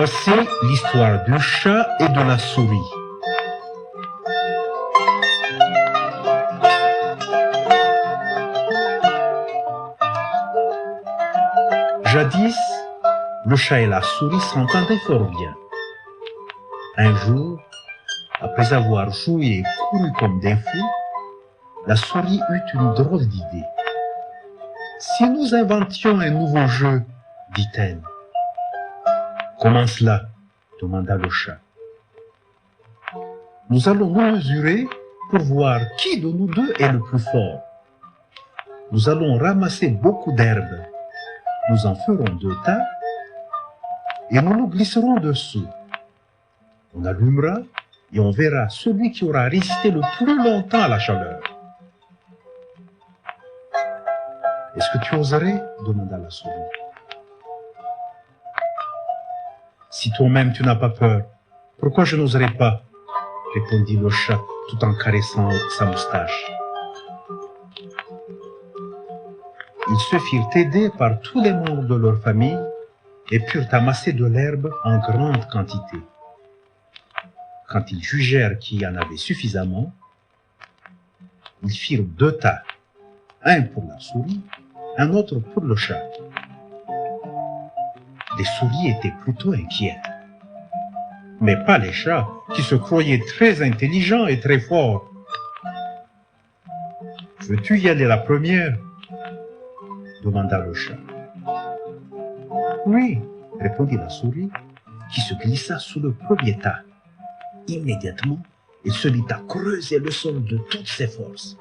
Voici l'histoire du chat et de la souris. Jadis, le chat et la souris s'entendaient fort bien. Un jour, après avoir joué et couru comme des fous, la souris eut une drôle d'idée. « Si nous inventions un nouveau jeu, dit-elle. »« Comment cela ?» demanda le chat. « Nous allons nous mesurer pour voir qui de nous deux est le plus fort. Nous allons ramasser beaucoup d'herbes. Nous en ferons 2 tas et nous nous glisserons dessous. On allumera et on verra celui qui aura résisté le plus longtemps à la chaleur. » « Est-ce que tu oserais ?» demanda la souris. « Si toi-même tu n'as pas peur, pourquoi je n'oserais pas ?» répondit le chat tout en caressant sa moustache. Ils se firent aider par tous les membres de leur famille et purent amasser de l'herbe en grande quantité. Quand ils jugèrent qu'il y en avait suffisamment, ils firent 2 tas, un pour la souris, un autre pour le chat. Les souris étaient plutôt inquiètes, mais pas les chats, qui se croyaient très intelligents et très forts. « Veux-tu y aller la première ?» demanda le chat. « Oui, » répondit la souris, qui se glissa sous le premier tas. Immédiatement, il se mit à creuser le sol de toutes ses forces.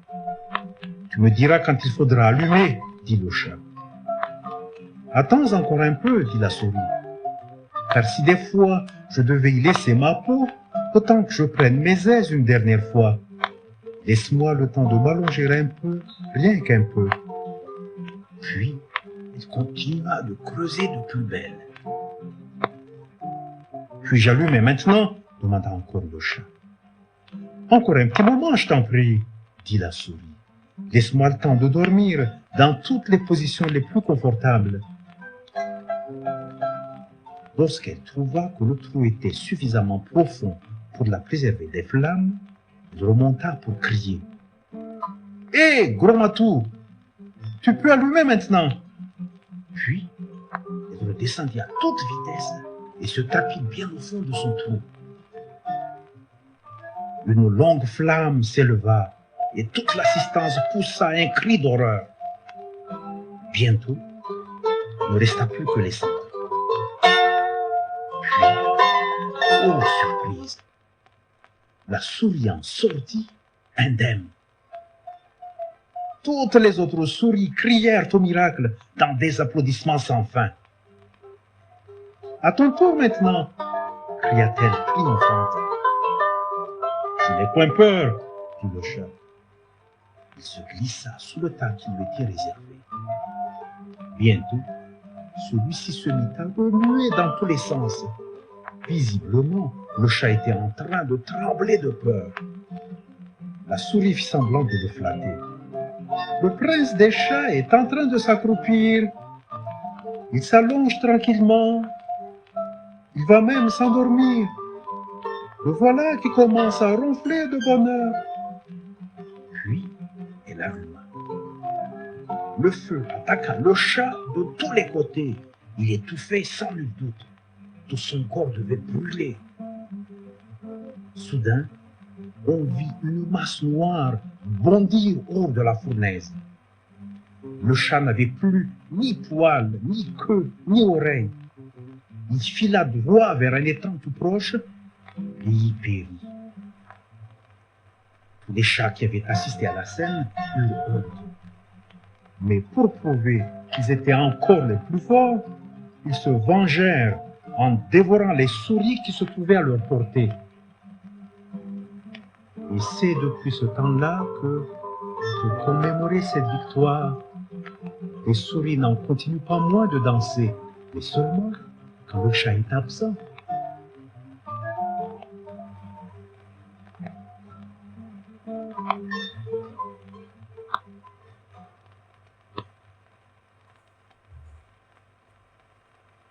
« Tu me diras quand il faudra allumer, » dit le chat. « Attends encore un peu, » dit la souris, « car si des fois je devais y laisser ma peau, autant que je prenne mes aises une dernière fois. Laisse-moi le temps de m'allonger un peu, rien qu'un peu. » Puis, il continua de creuser de plus belle. « Puis-je allumer maintenant ?» demanda encore le chat. « Encore un petit moment, je t'en prie, » dit la souris. « Laisse-moi le temps de dormir dans toutes les positions les plus confortables. » Lorsqu'elle trouva que le trou était suffisamment profond pour la préserver des flammes, elle remonta pour crier. « Hé, gros matou, tu peux allumer maintenant !» Puis, elle redescendit à toute vitesse et se tapit bien au fond de son trou. Une longue flamme s'éleva et toute l'assistance poussa un cri d'horreur. Bientôt, il ne resta plus que les cendres. Puis, oh surprise, la souris en sortit indemne. Toutes les autres souris crièrent au miracle dans des applaudissements sans fin. « À ton tour maintenant !» cria-t-elle triomphante. « Je n'ai point peur !» dit le chat. Il se glissa sous le tas qui lui était réservé. Bientôt, celui-ci se mit à remuer dans tous les sens. Visiblement, le chat était en train de trembler de peur. La souris fit semblant de le flatter. « Le prince des chats est en train de s'accroupir. Il s'allonge tranquillement. Il va même s'endormir. Le voilà qui commence à ronfler de bonheur. » Puis, elle alluma. Le feu attaqua le chat de tous les côtés. Il étouffait sans nul doute. Tout son corps devait brûler. Soudain, on vit une masse noire bondir hors de la fournaise. Le chat n'avait plus ni poils, ni queue, ni oreilles. Il fila droit vers un étang tout proche et y périt. Tous les chats qui avaient assisté à la scène eurent honte. Mais pour prouver qu'ils étaient encore les plus forts, ils se vengèrent en dévorant les souris qui se trouvaient à leur portée. Et c'est depuis ce temps-là que, pour commémorer cette victoire, les souris n'en continuent pas moins de danser, mais seulement quand le chat est absent.